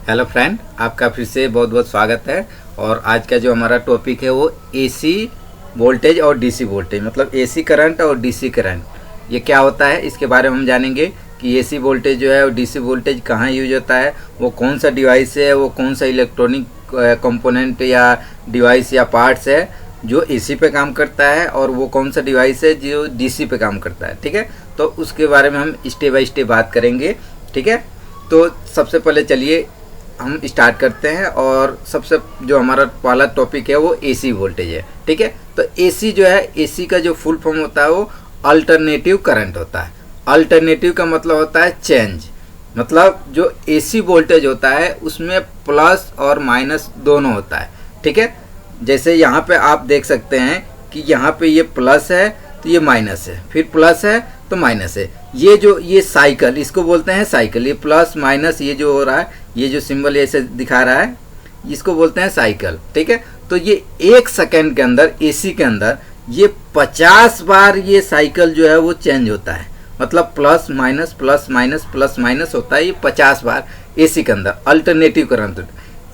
Hello friend, आपका फिर से बहुत बहुत स्वागत है। और आज का जो हमारा टॉपिक है वो एसी वोल्टेज और डीसी वोल्टेज, मतलब एसी करंट और डीसी करंट ये क्या होता है, इसके बारे में हम जानेंगे कि एसी वोल्टेज जो है और डीसी वोल्टेज कहाँ यूज होता है, वो कौन सा डिवाइस है, वो कौन सा इलेक्ट्रॉनिक कंपोनेंट या डिवाइस या पार्ट्स है जो एसी पे काम करता है, और वो कौन सा डिवाइस है जो डीसी पे काम करता है। ठीक है, तो उसके बारे में हम स्टेप बाय स्टेप बात करेंगे। ठीक है, तो सबसे पहले चलिए हम स्टार्ट करते हैं। और सबसे जो हमारा पहला टॉपिक है वो एसी वोल्टेज है। ठीक है, तो एसी जो है, एसी का जो फुल फॉर्म होता है वो अल्टरनेटिव करंट होता है। अल्टरनेटिव का मतलब होता है चेंज, मतलब जो एसी वोल्टेज होता है उसमें प्लस और माइनस दोनों होता है। ठीक है, जैसे यहाँ पे आप देख सकते हैं कि यहाँ पे ये प्लस है तो ये माइनस है, फिर प्लस है तो माइनस है। ये साइकिल, इसको बोलते हैं साइकिल। ये प्लस माइनस ये जो हो रहा है, ये जो सिंबल ऐसे दिखा रहा है, इसको बोलते हैं साइकिल। ठीक है, तो ये 1 सेकेंड के अंदर एसी के अंदर ये 50 बार ये साइकिल जो है वो चेंज होता है, मतलब प्लस माइनस प्लस माइनस होता है ये 50 बार एसी के अंदर अल्टरनेटिव करंट।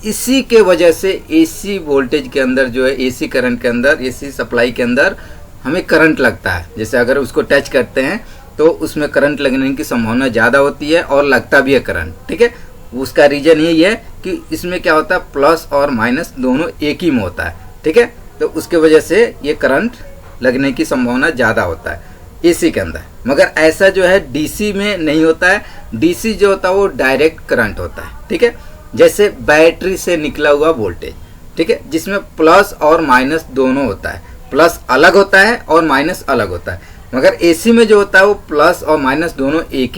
इसी के वजह से एसी वोल्टेज के अंदर जो है, एसी करंट के अंदर, एसी सप्लाई के अंदर हमें करंट लगता है। जैसे अगर उसको टच करते हैं तो उसमें करंट लगने की संभावना ज़्यादा होती है और लगता भी है करंट। ठीक है, उसका रीज़न यही है कि इसमें क्या होता है, प्लस और माइनस दोनों एक ही में होता है। ठीक है, तो उसके वजह से ये करंट लगने की संभावना ज़्यादा होता है एसी के अंदर। मगर ऐसा जो है डीसी में नहीं होता है। डीसी जो होता है वो डायरेक्ट करंट होता है। ठीक है, जैसे बैटरी से निकला हुआ वोल्टेज, ठीक है, जिसमें प्लस और माइनस दोनों होता है। प्लस अलग होता है और माइनस अलग होता है। मगर एसी में जो होता है वो प्लस और माइनस दोनों एक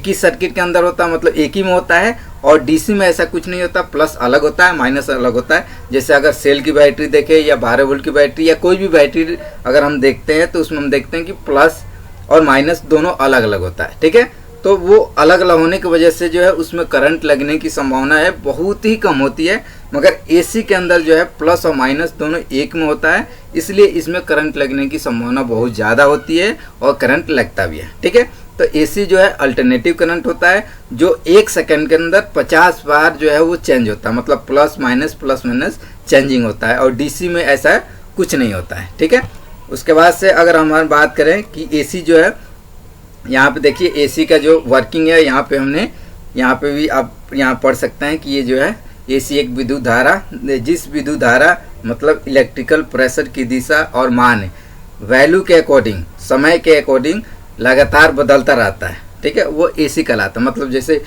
ही सर्किट के अंदर होता है, मतलब एक ही में होता है। और डीसी में ऐसा कुछ नहीं होता, प्लस अलग होता है, माइनस अलग होता है। जैसे अगर सेल की बैटरी देखें या 12 वोल्ट की बैटरी या कोई भी बैटरी अगर हम देखते हैं तो उसमें हम देखते हैं कि प्लस और माइनस दोनों अलग अलग होता है। ठीक है, तो वो अलग अलग होने की वजह से जो है उसमें करंट लगने की संभावना है बहुत ही कम होती है। मगर एसी के अंदर जो है प्लस और माइनस दोनों एक में होता है, इसलिए इसमें करंट लगने की संभावना बहुत ज़्यादा होती है और करंट लगता भी है। ठीक है, तो एसी जो है अल्टरनेटिव करंट होता है जो 1 सेकेंड के अंदर 50 बार जो है वो चेंज होता है, मतलब प्लस माइनस चेंजिंग होता है। और डीसी में ऐसा कुछ नहीं होता है। ठीक है, उसके बाद से अगर हम बात करें कि एसी जो है, यहाँ पे देखिए एसी का जो वर्किंग है, यहाँ पे हमने यहाँ पे भी आप यहाँ पढ़ सकते हैं कि ये जो है एसी एक विद्युत धारा, जिस विद्युत धारा मतलब इलेक्ट्रिकल प्रेशर की दिशा और मान वैल्यू के अकॉर्डिंग, समय के अकॉर्डिंग लगातार बदलता रहता है। ठीक है, वो एसी कहलाता है। मतलब जैसे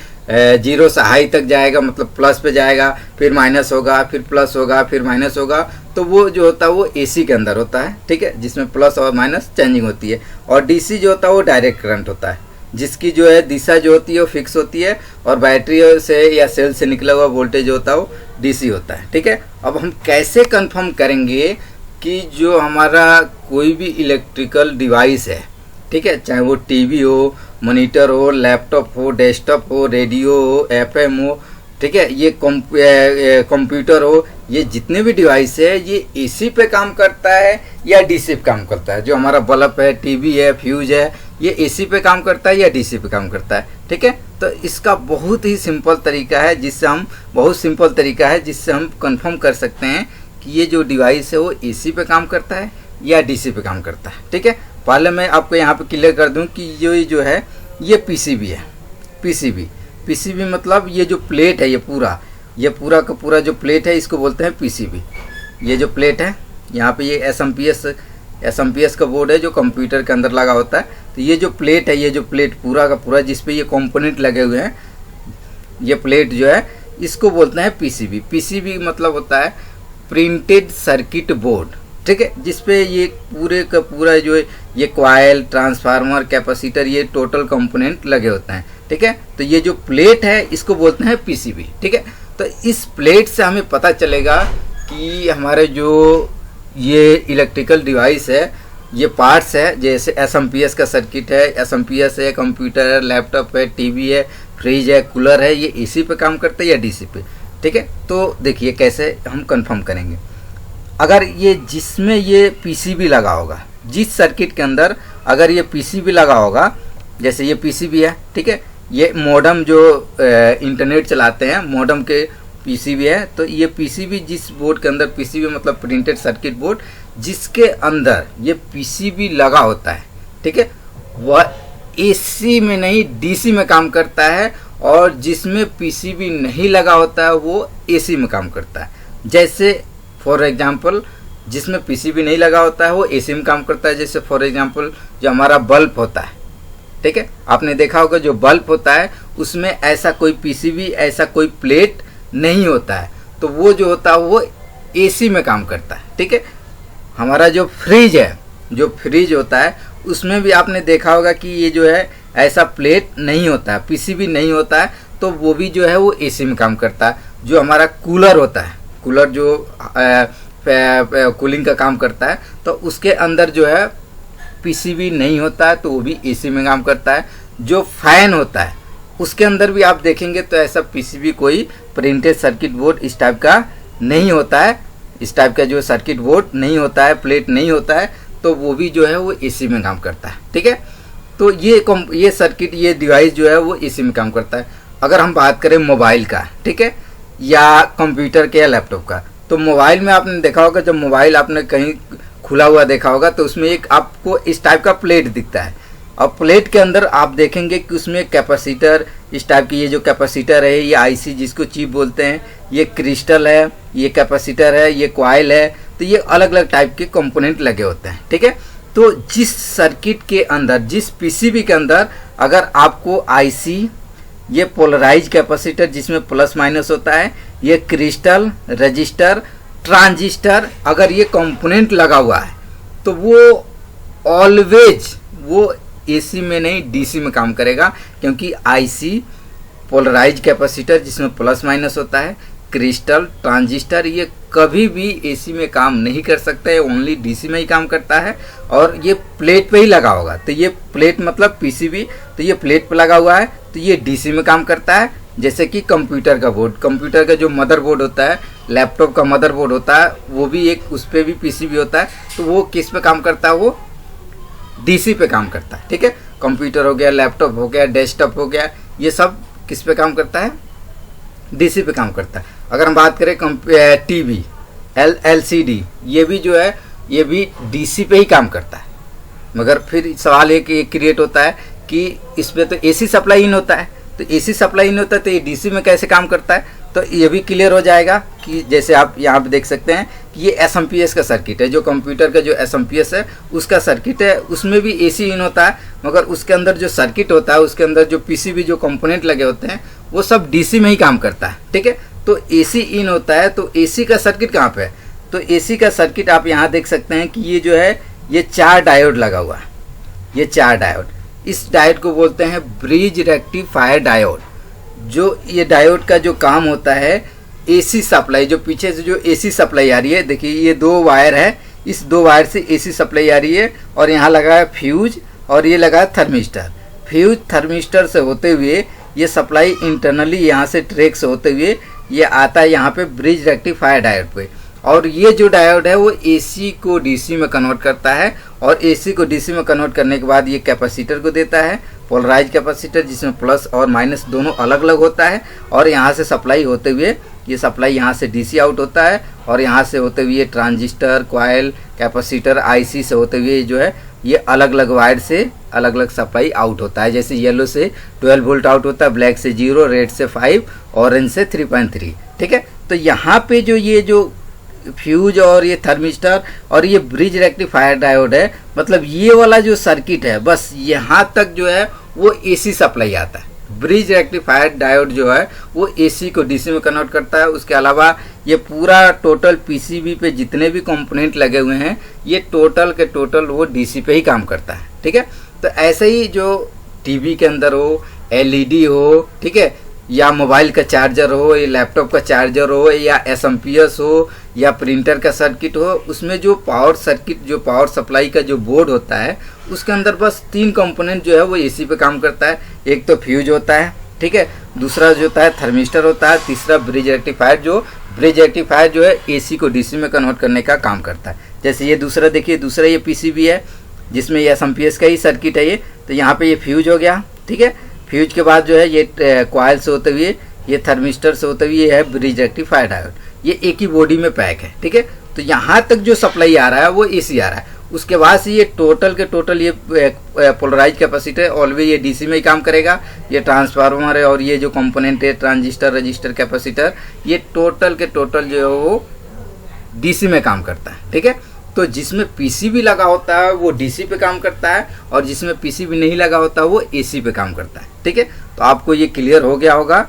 0 से हाई तक जाएगा, मतलब प्लस पे जाएगा, फिर माइनस होगा, फिर प्लस होगा, फिर माइनस होगा, तो वो जो होता है वो एसी के अंदर होता है। ठीक है, जिसमें प्लस और माइनस चेंजिंग होती है। और डीसी जो होता है वो डायरेक्ट करंट होता है, जिसकी जो है दिशा जो होती है वो फिक्स होती है, और बैटरी से या सेल से निकला हुआ वोल्टेज जो होता है वो डीसी होता है। ठीक है, अब हम कैसे कंफर्म करेंगे कि जो हमारा कोई भी इलेक्ट्रिकल डिवाइस है, ठीक है, चाहे वो टीवी हो, मॉनिटर हो, लैपटॉप हो, डेस्कटॉप हो, रेडियो हो, एफएम हो, ठीक है, ये कंप्यूटर हो, ये जितने भी डिवाइस है ये एसी पे काम करता है या डीसी पे काम करता है। जो हमारा बल्ब है, टीवी है, फ्यूज है, ये एसी पे काम करता है या डीसी पे काम करता है। ठीक है, तो इसका बहुत ही सिंपल तरीका है जिससे हम कंफर्म कर सकते हैं कि ये जो डिवाइस है वो एसी पे काम करता है या डीसी पे काम करता है। ठीक है, पहले मैं आपको यहाँ पे क्लियर कर दूं कि ये जो है ये पीसीबी है। पीसीबी मतलब ये जो प्लेट है, ये पूरा का पूरा जो प्लेट है इसको बोलते हैं पीसीबी। ये जो प्लेट है यहाँ पे, ये एसएमपीएस का बोर्ड है जो कंप्यूटर के अंदर लगा होता है। तो ये जो प्लेट है, ये जो प्लेट पूरा का पूरा जिसपे ये कंपोनेंट लगे हुए हैं, ये प्लेट जो है इसको बोलते हैं पीसीबी। पीसीबी मतलब होता है प्रिंटेड सर्किट बोर्ड। ठीक है, जिसपे ये पूरे का पूरा जो है ये कॉइल, ट्रांसफार्मर, कैपेसिटर, ये टोटल कंपोनेंट लगे होते हैं। ठीक है, तो ये जो प्लेट है इसको बोलते हैं पीसीबी। ठीक है, तो इस प्लेट से हमें पता चलेगा कि हमारे जो ये इलेक्ट्रिकल डिवाइस है, ये पार्ट्स है, जैसे एसएमपीएस का सर्किट है, एसएमपीएस है, कंप्यूटर है, लैपटॉप है, टीवी है, फ्रिज है, कूलर है, ये एसी पे काम करते हैं या डीसी पे। ठीक है, तो देखिए कैसे हम कंफर्म करेंगे। अगर ये जिसमें ये पीसीबी लगा होगा, जिस सर्किट के अंदर अगर ये पीसीबी लगा होगा, जैसे ये पीसीबी है, ठीक है, ये मॉडेम जो इंटरनेट चलाते हैं मॉडेम के पीसीबी है। तो ये पीसीबी जिस बोर्ड के अंदर, पीसीबी मतलब प्रिंटेड सर्किट बोर्ड, जिसके अंदर ये पीसीबी लगा होता है, ठीक है, वह एसी में नहीं डीसी में काम करता है, और जिसमें पीसीबी नहीं लगा होता है वो एसी में काम करता है। जैसे फॉर एग्जांपल जिसमें पीसीबी नहीं लगा होता है वो एसी में काम करता है। जैसे फॉर एग्जांपल जो हमारा बल्ब होता है, ठीक है, आपने देखा होगा जो बल्ब होता है उसमें ऐसा कोई पीसीबी, ऐसा कोई प्लेट नहीं होता है, तो वो जो होता है वो एसी में काम करता है, ठीक है। हमारा जो फ्रिज है, जो फ्रिज होता है उसमें भी आपने देखा होगा कि ये जो है ऐसा प्लेट नहीं होता है, पीसीबी नहीं होता है, तो वो भी जो है वो एसी में काम करता है। जो हमारा कूलर होता है, कूलर जो कूलिंग का काम करता है, तो उसके अंदर जो है पीसीबी नहीं होता है, तो वो भी एसी में काम करता है। जो फैन होता है उसके अंदर भी आप देखेंगे तो ऐसा पीसीबी कोई प्रिंटेड सर्किट बोर्ड इस टाइप का नहीं होता है, इस टाइप का जो सर्किट बोर्ड नहीं होता है, प्लेट नहीं होता है, तो वो भी जो है वो एसी में काम करता है, ठीक है। तो ये सर्किट, ये डिवाइस जो है वो एसी में काम करता है। अगर हम बात करें मोबाइल का, ठीक है, या कंप्यूटर के या लैपटॉप का, तो मोबाइल में आपने देखा होगा, जब मोबाइल आपने कहीं खुला हुआ देखा होगा तो उसमें एक आपको इस टाइप का प्लेट दिखता है, और प्लेट के अंदर आप देखेंगे कि उसमें कैपेसिटर, इस टाइप की ये जो कैपेसिटर है, ये आईसी जिसको चिप बोलते हैं, ये क्रिस्टल है, ये कैपेसिटर है, ये कॉइल है, तो ये अलग अलग टाइप के कंपोनेंट लगे होते हैं, ठीक है। तो जिस सर्किट के अंदर, जिस पीसीबी के अंदर अगर आपको आईसी, ये पोलराइज कैपेसिटर जिसमें प्लस माइनस होता है, ये क्रिस्टल, रजिस्टर, ट्रांजिस्टर, अगर ये कंपोनेंट लगा हुआ है तो वो ऑलवेज वो एसी में नहीं डीसी में काम करेगा, क्योंकि आईसी, पोलराइज कैपेसिटर जिसमें प्लस माइनस होता है, क्रिस्टल, ट्रांजिस्टर, ये कभी भी एसी में काम नहीं कर सकता है, ओनली डीसी में ही काम करता है। और ये प्लेट पे ही लगा होगा, तो ये प्लेट मतलब पीसीबी, तो ये प्लेट पे लगा हुआ है तो ये डीसी में काम करता है। जैसे कि कंप्यूटर का बोर्ड, कंप्यूटर का जो मदरबोर्ड होता है, लैपटॉप का मदरबोर्ड होता है, वो भी एक, उस पर भी पीसीबी होता है, तो वो किस पे काम करता है, वो डीसी पे काम करता है, ठीक है। कंप्यूटर हो गया, लैपटॉप हो गया, डेस्कटॉप हो गया, ये सब किस पे काम करता है, डीसी पे काम करता है। अगर हम बात करें टीवी, एलसीडी, ये भी जो है ये भी डीसी पे ही काम करता है। मगर फिर सवाल एक ये क्रिएट होता है कि इसमें तो एसी सप्लाई इन होता है, तो एसी सप्लाई इन होता है तो ये डीसी में कैसे काम करता है, तो ये भी क्लियर हो जाएगा कि जैसे आप यहाँ पे देख सकते हैं कि ये एसएमपीएस का सर्किट है, जो कंप्यूटर का जो एसएमपीएस है उसका सर्किट है, उसमें भी एसी इन होता है, मगर उसके अंदर जो सर्किट होता है, उसके अंदर जो पीसीबी जो कंपोनेंट लगे होते हैं वो सब डीसी में ही काम करता है, ठीक है। तो एसी इन होता है, तो एसी का सर्किट कहाँ पे है, तो एसी का सर्किट आप यहाँ देख सकते हैं कि ये जो है ये 4 डायोड लगा हुआ है, ये 4 डायोड, इस डायोड को बोलते हैं ब्रिज रेक्टिफायर डायोड। जो ये डायोड का जो काम होता है एसी सप्लाई, जो पीछे से जो एसी सप्लाई आ रही है, देखिए ये 2 वायर है, इस 2 वायर से एसी सप्लाई आ रही है, और यहाँ लगा है फ्यूज और ये लगा है थर्मिस्टर। फ्यूज थर्मिस्टर से होते हुए ये सप्लाई इंटरनली यहाँ से ट्रैक से होते हुए ये आता है यहाँ पे ब्रिज रेक्टिफायर डायोड पे, और ये जो डायोड है वो एसी को डीसी में कन्वर्ट करता है, और एसी को डीसी में कन्वर्ट करने के बाद ये कैपेसिटर को देता है, पोलराइज कैपेसिटर जिसमें प्लस और माइनस दोनों अलग अलग होता है, और यहाँ से सप्लाई होते हुए ये सप्लाई यहाँ से डीसी आउट होता है, और यहाँ से होते हुए ट्रांजिस्टर, कॉइल, कैपेसिटर, आईसी से होते हुए जो है ये अलग अलग वायर से अलग अलग सप्लाई आउट होता है। जैसे येलो से 12 वोल्ट आउट होता है, ब्लैक से 0, रेड से 5, ऑरेंज से 3.3, ठीक है। तो यहाँ पे जो ये जो फ्यूज और ये थर्मिस्टर और ये ब्रिज रेक्टिफायर डायोड है, मतलब ये वाला जो सर्किट है बस यहाँ तक जो है वो एसी सप्लाई आता है। ब्रिज रेक्टिफायर डायोड जो है वो एसी को डीसी में कन्वर्ट करता है। उसके अलावा ये पूरा टोटल पीसीबी पे जितने भी कंपोनेंट लगे हुए हैं ये टोटल के टोटल वो डीसी पे ही काम करता है, ठीक है। तो ऐसे ही जो टीवी के अंदर हो, एलईडी हो, ठीक है, या मोबाइल का चार्जर हो, या लैपटॉप का चार्जर हो, या एसएमपीएस हो, या प्रिंटर का सर्किट हो, उसमें जो पावर सर्किट, जो पावर सप्लाई का जो बोर्ड होता है उसके अंदर बस 3 कंपोनेंट जो है वो एसी पे काम करता है। एक तो फ्यूज होता है, ठीक है, दूसरा जो होता है थर्मिस्टर होता है, तीसरा ब्रिज रेक्टिफायर, जो ब्रिज रेक्टिफायर जो है एसी को डीसी में कन्वर्ट करने का काम करता है। जैसे ये दूसरा देखिए, दूसरा ये पीसीबी है जिसमें ये एसएमपीएस का ही सर्किट है ये, तो यहाँ पे ये फ्यूज हो गया, ठीक है। फ्यूज के बाद जो है ये कॉइल से होते हुए, ये थर्मिस्टर से होते हुए ये है ब्रिज रेक्टिफायर डायोड, ये एक ही बॉडी में पैक है। ठीक है, तो यहाँ तक जो सप्लाई आ रहा है वो एसी आ रहा है। उसके बाद से ये टोटल के टोटल ये पोलराइज कैपेसिटर ऑलवेज ये डीसी में ही काम करेगा। ये ट्रांसफार्मर है और ये जो कंपोनेंट है ट्रांजिस्टर, रजिस्टर, कैपेसिटर, ये टोटल के टोटल जो है वो डीसी में काम करता है। ठीक है, तो जिसमें पीसीबी लगा होता है वो डीसी पे काम करता है, और जिसमें पीसीबी नहीं लगा होता वो एसी पे काम करता है। ठीक है, तो आपको ये क्लियर हो गया होगा,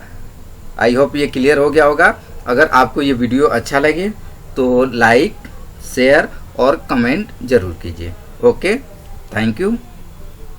आई होप ये क्लियर हो गया होगा। अगर आपको ये वीडियो अच्छा लगे तो लाइक, शेयर और कमेंट जरूर कीजिए। Okay, thank you.